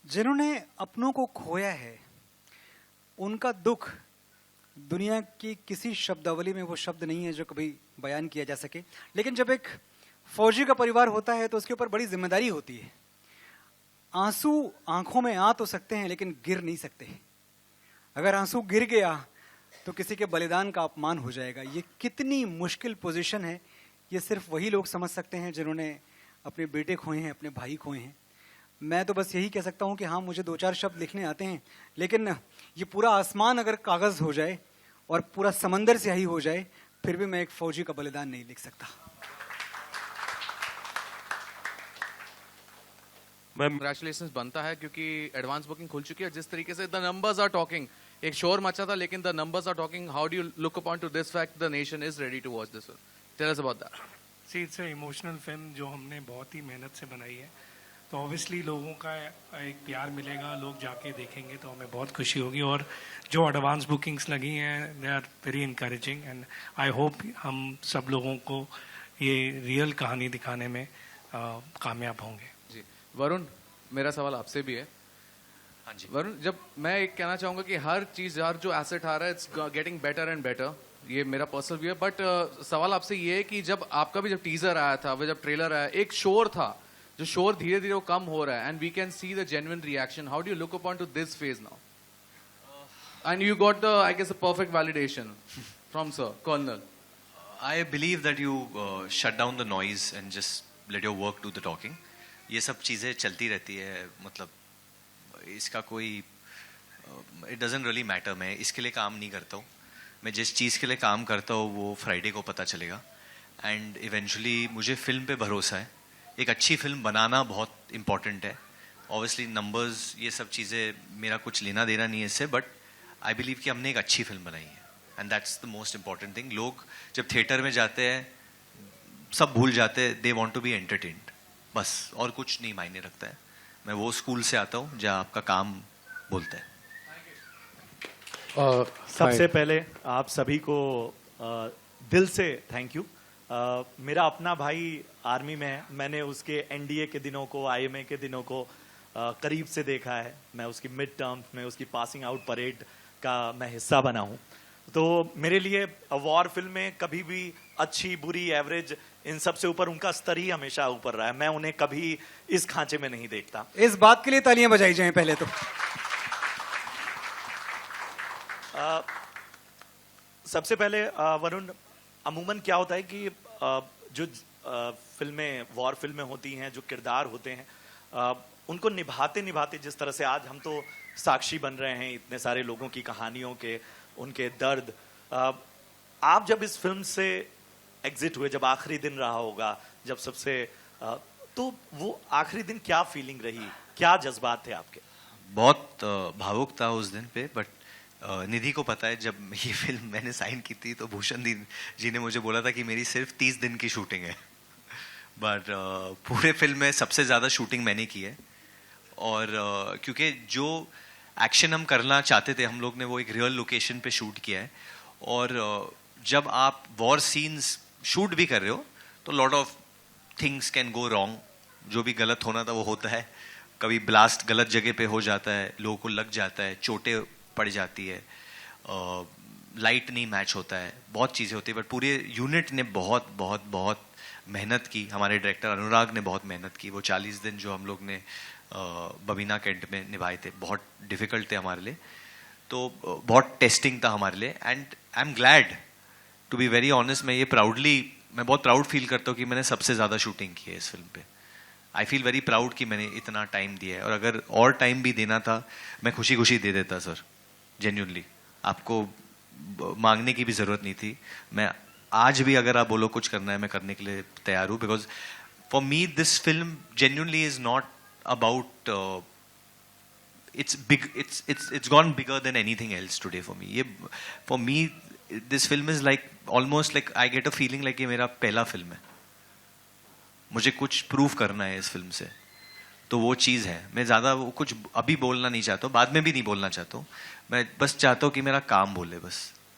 जिन्होंने अपनों को खोया है उनका दुख दुनिया की किसी शब्दावली में वो शब्द नहीं है जो कभी बयान किया जा सके। लेकिन जब एक फौजी का परिवार होता है तो उसके ऊपर बड़ी जिम्मेदारी होती है। आंसू आंखों में आ तो सकते हैं लेकिन गिर नहीं सकते। अगर आंसू गिर गया तो किसी के बलिदान का अपमान हो जाएगा। ये कितनी मुश्किल पोजीशन है, ये सिर्फ वही लोग समझ सकते हैं जिन्होंने अपने बेटे खोए हैं, अपने भाई खोए हैं। मैं तो बस यही कह सकता हूँ कि हाँ, मुझे दो चार शब्द लिखने आते हैं, लेकिन ये पूरा आसमान अगर कागज हो जाए और पूरा समंदर स्याही हो जाए फिर भी मैं एक फौजी का बलिदान नहीं लिख सकता। कंग्रेचुलेशंस बनता है क्योंकि एडवांस बुकिंग खुल चुकी है। जिस तरीके से द नंबर्स आर टॉकिंग, एक शोर मचा था लेकिन the numbers are talking. How do you look upon to this fact the nation is ready to watch this? Tell us about that. See it's a emotional film जो हमने बहुत ही मेहनत से बनाई है, तो ऑब्वियसली लोगों का एक प्यार मिलेगा, लोग जाके देखेंगे तो हमें बहुत खुशी होगी। और जो एडवांस बुकिंग्स लगी हैं they are very encouraging and I hope हम सब लोगों को ये रियल कहानी दिखाने में कामयाब होंगे। जी वरुण, मेरा सवाल आपसे भी है। हाँ जी वरुण, जब मैं एक कहना चाहूंगा कि हर चीज, हर जो एसेट आ रहा है it's getting better and better, ये मेरा पर्सनल व्यू है। बट सवाल आपसे ये है कि जब आपका भी जब टीजर आया था, जब ट्रेलर आया, एक शोर था, जो शोर धीरे धीरे वो कम हो रहा है and we can see the genuine reaction. How do you look upon to this phase now? And you got the, I guess, the perfect validation from sir colonel. I believe that you shut down the noise and just let your work do the talking. ये सब चीज़ें चलती रहती है, मतलब इसका कोई it doesn't really matter। मैं इसके लिए काम नहीं करता हूँ। मैं जिस चीज़ के लिए काम करता हूँ वो फ्राइडे को पता चलेगा। एंड इवेंचुअली मुझे फिल्म पे भरोसा है। एक अच्छी फिल्म बनाना बहुत इम्पॉर्टेंट है। ऑब्वियसली नंबर्स, ये सब चीज़ें मेरा कुछ लेना देना नहीं है इससे, बट आई बिलीव कि हमने एक अच्छी फिल्म बनाई है and that's the most important thing. लोग जब थिएटर में जाते हैं सब भूल जाते हैं, they want to be entertained, बस, और कुछ नहीं मायने रखता है। मैं वो स्कूल से आता हूँ जहाँ आपका काम बोलता है। सबसे पहले आप सभी को दिल से थैंक यू। मेरा अपना भाई आर्मी में है। मैंने उसके एनडीए के दिनों को, आईएमए के दिनों को करीब से देखा है। मैं उसकी मिड टर्म में, उसकी पासिंग आउट परेड का मैं हिस्सा बना हूँ। तो मेरे लिए वॉर फिल्में कभी भी अच्छी, बुरी, एवरेज, इन सब से ऊपर उनका स्तर ही हमेशा ऊपर रहा है। मैं उन्हें कभी इस खांचे में नहीं देखता। इस बात के लिए तालियां बजाई जाएं पहले तो। सबसे पहले वरुण, अमूमन क्या होता है कि जो फिल्में, वॉर फिल्में होती हैं, जो किरदार होते हैं, उनको निभाते निभाते, जिस तरह से आज हम तो साक्षी बन रहे हैं इतने सारे लोगों की कहानियों के, उनके दर्द, आप जब इस फिल्म से एग्जिट हुए, जब आखिरी दिन रहा होगा, जब सबसे, तो वो आखिरी दिन क्या फीलिंग रही, क्या जज्बात थे आपके? बहुत भावुक था उस दिन पे, बट निधि को पता है जब ये फिल्म मैंने साइन की थी तो भूषण जी ने मुझे बोला था कि मेरी सिर्फ 30 दिन की शूटिंग है, बट पूरे फिल्म में सबसे ज़्यादा शूटिंग मैंने की है। और क्योंकि जो एक्शन हम करना चाहते थे हम लोग ने वो एक रियल लोकेशन पे शूट किया है। और जब आप वॉर सीन्स शूट भी कर रहे हो तो lot of things can go wrong. जो भी गलत होना था वो होता है। कभी ब्लास्ट गलत जगह पे हो जाता है, लोगों को लग जाता है, चोटें पड़ जाती है, लाइट नहीं मैच होता है, बहुत चीज़ें होती है। बट पूरे यूनिट ने बहुत बहुत बहुत मेहनत की। हमारे डायरेक्टर अनुराग ने बहुत मेहनत की। वो 40 दिन जो हम लोग ने बबीना कैंट में निभाए थे बहुत डिफ़िकल्ट थे हमारे लिए। तो बहुत टेस्टिंग था हमारे लिए। And I am glad to be very honest. मैं बहुत प्राउड फील करता हूँ कि मैंने सबसे ज़्यादा शूटिंग की है इस फिल्म पे। आई फील वेरी प्राउड कि मैंने इतना टाइम दिया है। और अगर और टाइम भी देना था मैं खुशी खुशी दे देता सर, जेन्युइनली। आपको मांगने की भी ज़रूरत नहीं थी। मैं आज भी अगर आप बोलो कुछ करना है मैं करने के लिए तैयार हूँ। Because for me this film genuinely is not about it's gone bigger than anything else today for me. For me this film is like almost like I get a feeling like ये मेरा पहला film है। मुझे कुछ prove करना है इस film से, तो वो चीज़ है। मैं ज़्यादा कुछ अभी बोलना नहीं चाहता हूँ, बाद में भी नहीं बोलना चाहता हूँ। मैं बस चाहता हूँ कि मेरा काम बोले बस।